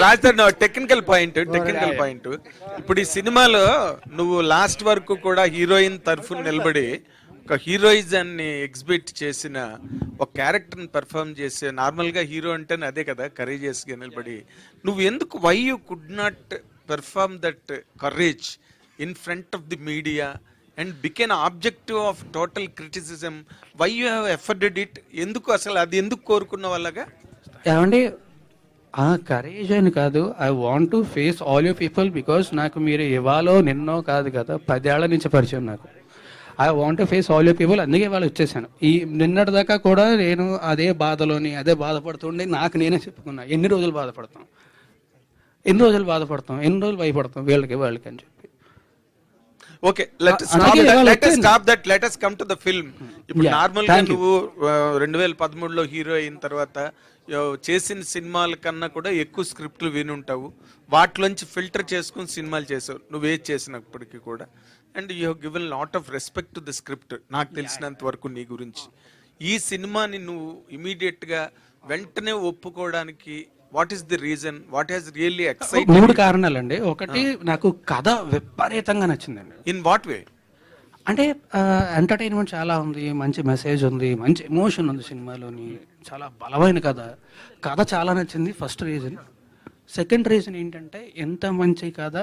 రాజధాని technical point ఇప్పుడు ఈ సినిమాలో నువ్వు లాస్ట్ వరకు కూడా హీరోయిన్ తరఫున నిలబడి ఒక హీరోయిజాన్ని ఎగ్జిబిట్ చేసిన ఒక క్యారెక్టర్ని పెర్ఫార్మ్ చేసే, నార్మల్గా హీరో అంటేనే అదే కదా, కరేజియస్గా నిలబడి నువ్వు ఎందుకు why you could not perform that courage in front of the media and become objective of total criticism? Why you have afforded it? ఎందుకు అసలు అది ఎందుకు కోరుకున్న వాళ్ళగా? ఏమండి, కరేజ్ అని కాదు, I want to face all you people. Because నాకు మీరు ఇవాళ నిన్నో కాదు కదా, 10 ఏళ్ల నుంచి పరిచయం నాకు. I want to face all you people. అందుకే వాళ్ళు వచ్చేసాను. ఈ నిన్నటి దాకా కూడా నేను అదే బాధపడుతుండే నాకు నేనే చెప్పుకున్నా, ఎన్ని రోజులు బాధపడతాం, ఎన్ని రోజులు భయపడతాం వీళ్ళకి అని చెప్పి. Okay, let us come to the film. ఇప్పుడు నార్మల్ గా నువ్వు 2013లో హీరో అయిన తర్వాత చేసిన సినిమాల కన్నా కూడా ఎక్కువ స్క్రిప్ట్లు వినుంటావు, వాటిలోంచి ఫిల్టర్ చేసుకుని సినిమాలు చేసావు నువ్వే చేసినప్పటికీ కూడా. And you have given lot of respect to the script నాకు తెలిసినంత వరకు నీ గురించి. ఈ సినిమాని నువ్వు ఇమీడియట్ గా వెంటనే ఒప్పుకోవడానికి what is the reason? What has really excited? 3 కారణాలండి. ఒకటి, నాకు కథ విపరీతంగా నచ్చిందండి. In what way? అంటే ఎంటర్టైన్మెంట్ చాలా ఉంది, మంచి మెసేజ్ ఉంది, మంచి ఎమోషన్ ఉంది సినిమాలోని, చాలా బలమైన కథ చాలా నచ్చింది. First reason. సెకండ్ రీజన్ ఏంటంటే, ఎంత మంచి కథ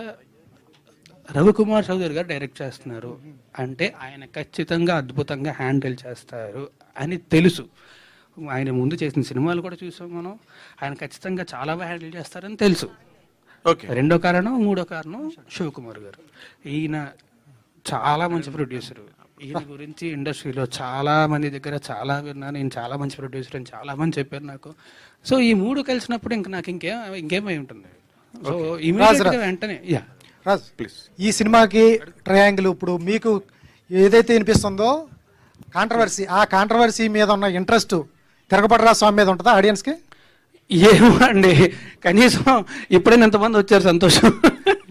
రవికుమార్ చౌదరి గారు డైరెక్ట్ చేస్తున్నారు అంటే ఆయన ఖచ్చితంగా అద్భుతంగా హ్యాండిల్ చేస్తారు అని తెలుసు. ఆయన ముందు చేసిన సినిమాలు కూడా చూసాం మనం, ఆయన ఖచ్చితంగా చాలా బాగా హ్యాండిల్ చేస్తారని తెలుసు. రెండో కారణం, మూడో కారణం శివకుమార్ గారు. ఈయన చాలా మంచి ప్రొడ్యూసరు. ఈయన గురించి ఇండస్ట్రీలో చాలా మంది దగ్గర చాలా విన్నాను, ఈయన చాలా మంచి ప్రొడ్యూసర్ అని చాలా మంది చెప్పారు నాకు. సో ఈ 3 కలిసినప్పుడు ఇంక నాకు ఇంకేమై ఉంటుంది. సో ఇమీడియట్గా వెంటనే ప్లీజ్ ఈ సినిమాకి ట్రయాంగిల్ ఇప్పుడు మీకు ఏదైతే వినిపిస్తుందో కాంట్రవర్సీ, ఆ కాంట్రవర్సీ మీద ఉన్న ఇంట్రెస్ట్ తిరగబడరా స్వామి మీద ఉంటుందా ఆడియన్స్కి? ఏమో అండి, కనీసం ఇప్పుడే ఎంతమంది వచ్చారు, సంతోషం.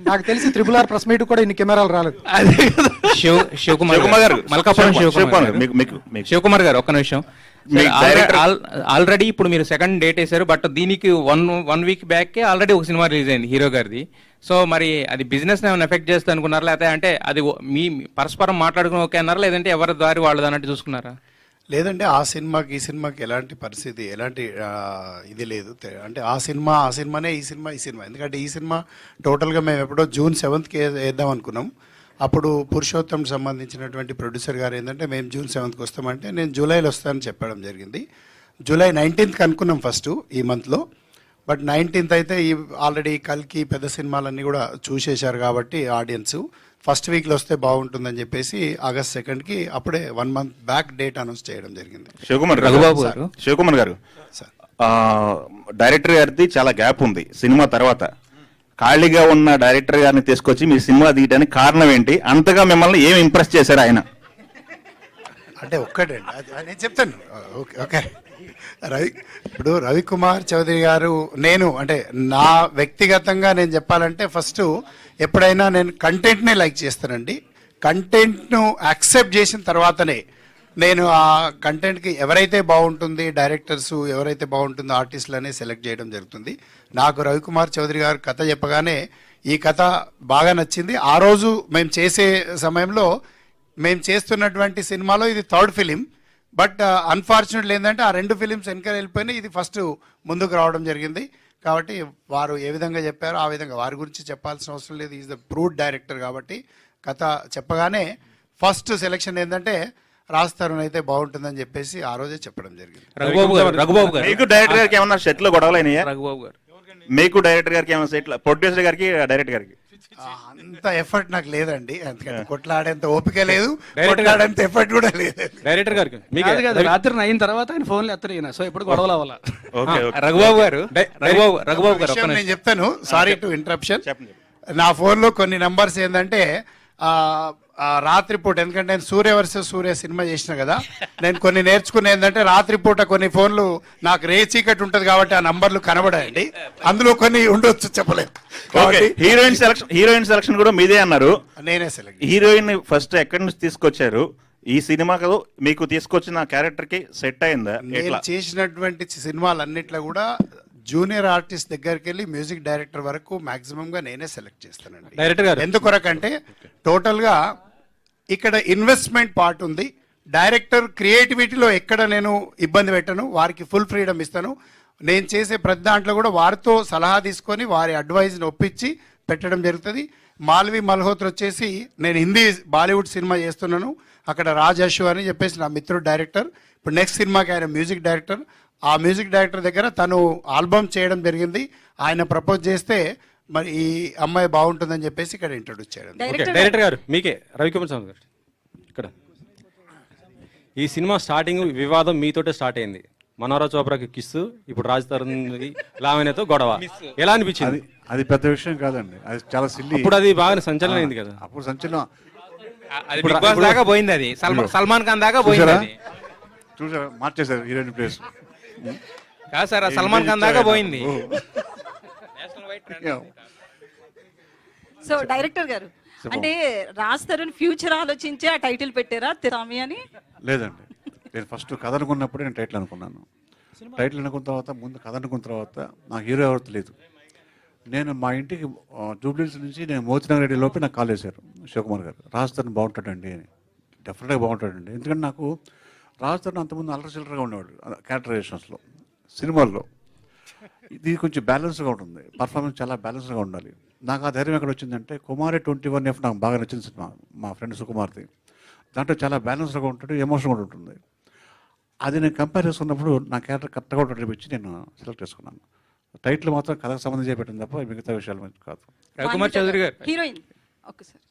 నాకు తెలిసి RRR ప్రెస్ మీట్ కూడా ఇన్ని కెమెరాలు రాలేదు. అదే శివకుమార్ గారు, మల్కాపురం శివకుమార్ గారు, ఒక్క నిమిషం. ఆల్రెడీ ఇప్పుడు మీరు సెకండ్ డేట్ వేశారు, బట్ దీనికి వన్ వీక్ బ్యాక్ ఆల్రెడీ ఒక సినిమా రిలీజ్ అయింది హీరో గారిది. సో మరి అది బిజినెస్ ఏమైనా ఎఫెక్ట్ చేస్తుంది అనుకున్నారా, లేకపోతే అంటే అది మీ పరస్పరం మాట్లాడుకుని ఓకే అన్నారా, లేదంటే ఎవరి దారి వాళ్ళది అన్నట్టు చూసుకున్నారా? లేదంటే ఆ సినిమాకి ఈ సినిమాకి ఎలాంటి పరిస్థితి, ఎలాంటి ఇది లేదు. అంటే ఆ సినిమానే ఈ సినిమా. ఎందుకంటే ఈ సినిమా టోటల్గా మేము ఎప్పుడో June 7th వేద్దాం అనుకున్నాం. అప్పుడు పురుషోత్తంకి సంబంధించినటువంటి ప్రొడ్యూసర్ గారు ఏంటంటే, మేము June 7th వస్తామంటే నేను జూలైలో వస్తానని చెప్పడం జరిగింది. July 19th అనుకున్నాం ఫస్ట్ ఈ మంత్లో, బట్ 19th అయితే ఈ ఆల్రెడీ కల్కి పెద్ద సినిమాలన్నీ కూడా చూసేశారు కాబట్టి ఆడియన్స్ ఫస్ట్ వీక్లో వస్తే బాగుంటుందని చెప్పేసి August 2nd అప్పుడే 1 month బ్యాక్ డేట్ అనౌన్స్ చేయడం జరిగింది. శివకుమార్ గారు, డైరెక్టర్ గారిది చాలా గ్యాప్ ఉంది సినిమా తర్వాత. ఖాళీగా ఉన్న డైరెక్టర్ గారిని తీసుకొచ్చి మీ సినిమా తీయడానికి కారణం ఏంటి? అంతగా మిమ్మల్ని ఏం ఇంప్రెస్ చేశారు ఆయన? అంటే ఒక్కటండి, నేను చెప్తాను. ఓకే, ఇప్పుడు రవికుమార్ చౌదరి గారు, నేను అంటే నా వ్యక్తిగతంగా నేను చెప్పాలంటే, ఫస్ట్ ఎప్పుడైనా నేను కంటెంట్నే లైక్ చేస్తానండి. కంటెంట్ను యాక్సెప్ట్ చేసిన తర్వాతనే నేను ఆ కంటెంట్కి ఎవరైతే బాగుంటుంది, డైరెక్టర్స్ ఎవరైతే బాగుంటుందో ఆర్టిస్టులనే సెలెక్ట్ చేయడం జరుగుతుంది. నాకు రవికుమార్ చౌదరి గారు కథ చెప్పగానే ఈ కథ బాగా నచ్చింది. ఆ రోజు మేము చేసే సమయంలో మేము చేస్తున్నటువంటి సినిమాలో ఇది 3rd ఫిలిం. బట్ అన్ఫార్చునేట్లీ ఏంటంటే ఆ 2 ఫిలిమ్స్ వెనక వెళ్ళిపోయినాయి, ఇది ఫస్ట్ ముందుకు రావడం జరిగింది. కాబట్టి వారు ఏ విధంగా చెప్పారో ఆ విధంగా, వారి గురించి చెప్పాల్సిన అవసరం లేదు. ఈజ్ ద ప్రూవ్డ్ డైరెక్టర్ కాబట్టి కథ చెప్పగానే ఫస్ట్ సెలెక్షన్ ఏంటంటే రాస్తారు అయితే బాగుంటుందని చెప్పేసి ఆ రోజే చెప్పడం జరిగింది. రఘుబాబు గారు, మీకు డైరెక్టర్ గారికి ఏమన్నా సెట్లో గొడవలైనాయా? రఘుబాబు గారు, మీకు డైరెక్టర్ గారికి ఏమన్నా సెట్లో, ప్రొడ్యూసర్ గారికి డైరెక్టర్ గారికి? అంత ఎఫర్ట్ నాకు లేదండి, ఎందుకంటే కొట్లాడేంత ఓపిక లేదు, కొట్లాడేంత ఎఫర్ట్ కూడా లేదు. డైరెక్టర్ గారికి రాత్రి 9 తర్వాత ఆయన ఫోన్లు ఎత్తరు, సో ఎప్పుడు గొడవలు అవ్వాలా? రఘుబాబు గారు, నేను చెప్తాను, సారీ టు ఇంటరప్షన్. నా ఫోన్లో కొన్ని నంబర్స్ ఏంటంటే రాత్రిపూట, ఎందుకంటే నేను సూర్య వర్సెస్ సూర్య సినిమా చేసిన కదా, నేను కొన్ని నేర్చుకునే ఏంటంటే రాత్రిపూట కొన్ని ఫోన్లు నాకు చీకటి ఉంటుంది కాబట్టి ఆ నంబర్లు కనబడాయండి, అందులో కొన్ని ఉండొచ్చు, చెప్పలేదు. హీరోయిన్ సెలక్షన్ కూడా మీదే అన్నారు. నేనే సెలెక్ట్. హీరోయిన్ ఫస్ట్ ఎక్కడి నుంచి తీసుకొచ్చారు? ఈ సినిమాకు మీకు తీసుకొచ్చిన క్యారెక్టర్ కి సెట్ అయిందా? నేను చేసినటువంటి సినిమాలన్నిట్లో కూడా జూనియర్ ఆర్టిస్ట్ దగ్గరికి వెళ్ళి మ్యూజిక్ డైరెక్టర్ వరకు మాక్సిమం గా నేనే సెలెక్ట్ చేస్తానండి. డైరెక్టర్ గారు. ఎందుకొరకంటే టోటల్ గా ఇక్కడ ఇన్వెస్ట్మెంట్ పార్ట్ ఉంది. డైరెక్టర్ క్రియేటివిటీలో ఎక్కడ నేను ఇబ్బంది పెట్టను, వారికి ఫుల్ ఫ్రీడమ్ ఇస్తాను. నేను చేసే ప్రతి దాంట్లో కూడా వారితో సలహా తీసుకొని వారి అడ్వైజ్ని ఒప్పించి పెట్టడం జరుగుతుంది. మాల్వి మల్హోత్రా వచ్చేసి నేను హిందీ బాలీవుడ్ సినిమా చేస్తున్నాను, అక్కడ రాజ్ అశు అని చెప్పేసి నా మిత్రుడు డైరెక్టర్. ఇప్పుడు నెక్స్ట్ సినిమాకి ఆయన మ్యూజిక్ డైరెక్టర్. ఆ మ్యూజిక్ డైరెక్టర్ దగ్గర తను ఆల్బమ్ చేయడం జరిగింది. ఆయన ప్రపోజ్ చేస్తే మరి ఈ అమ్మాయి బాగుంటుందని చెప్పేసి ఇక్కడ ఇంట్రొడ్యూస్ చేయడం. డైరెక్టర్ గారు మీకే, రవికుమార్ స్వామి గారు ఇక్కడ. ఈ సినిమా స్టార్టింగ్ వివాదం మీతోటే స్టార్ట్ అయింది. మనోహర చోప్రాకి కిస్సు, ఇప్పుడు రాజ్ తరుణ్ లావణ్యతో గొడవ. ఎలా అనిపించింది? అది పెద్ద విషయం కాదండి, అది చాలా సిల్లీ. ఇప్పుడు అది బాగా సంచలనం అయింది కదా. అప్పుడు సంచలనం అది బిగ్ బాస్ దాకా పోయింది, అది సల్మాన్ ఖాన్ దాకా పోయింది. అది చూసారా, మార్చేశారు హీరోయిన్ ప్లేస్. కాదు సార్, ఆ సల్మాన్ ఖాన్ దాకా పోయింది. సో డైరెక్టర్ గారు, అంటే రాజ్ తరుణ్ ఫ్యూచర్ ఆలోచించి ఆ టైటిల్ పెట్టారా తిరామి అని? లేదండి, నేను ఫస్ట్ కథ అనుకున్నప్పుడే నేను టైటిల్ అనుకున్నాను. టైటిల్ అనుకున్న తర్వాత, ముందు కథ అనుకున్న తర్వాత నాకు హీరో ఎవరు తెలియదు. నేను మా ఇంటికి జూబ్లీహిల్స్ నుంచి నేను మోతినగర్ రెడ్డి లోపే నాకు కాల్ చేశారు శివకుమార్ గారు, రాజ్ తరుణ్ బాగుంటాడండి అని. డెఫినెట్గా బాగుంటాడండి, ఎందుకంటే నాకు రాజ్ తరుణ్ అంతకుముందు అల్లరి చిల్లరగా ఉండేవాడు క్యారెక్టరైజేషన్స్లో. సినిమాల్లో ఇది కొంచెం బ్యాలెన్స్గా ఉంటుంది, పర్ఫార్మెన్స్ చాలా బ్యాలెన్స్గా ఉండాలి. నాకు ఆ ధైర్యం ఎక్కడ వచ్చిందంటే కుమారి 21F నాకు బాగా నచ్చిన సినిమా, మా ఫ్రెండ్ సుకుమార్ది. దాంట్లో చాలా బ్యాలెన్స్గా ఉంటాడు, ఎమోషన్గా కూడా ఉంటుంది. అది నేను కంపేర్ చేసుకున్నప్పుడు నా క్యారెక్టర్ కరెక్ట్గా ఉంటుంది నేను సెలెక్ట్ చేసుకున్నాను. టైటిల్ మాత్రం కథకు సంబంధించి పెట్టింది తప్ప మిగతా విషయాలు కాదు. రవికుమార్ చౌదరి గారు, హీరోయిన్ ఓకే సార్.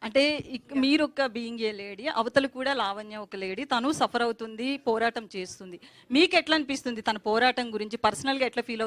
అంటే మీరు ఒక బీయింగ్ ఏ లేడీ, అవతల కూడా లావణ్య ఒక లేడీ, తను సఫర్ అవుతుంది, పోరాటం చేస్తుంది. మీకు ఎట్లా అనిపిస్తుంది తన పోరాటం గురించి? పర్సనల్గా ఎట్లా ఫీల్ అవుతుంది?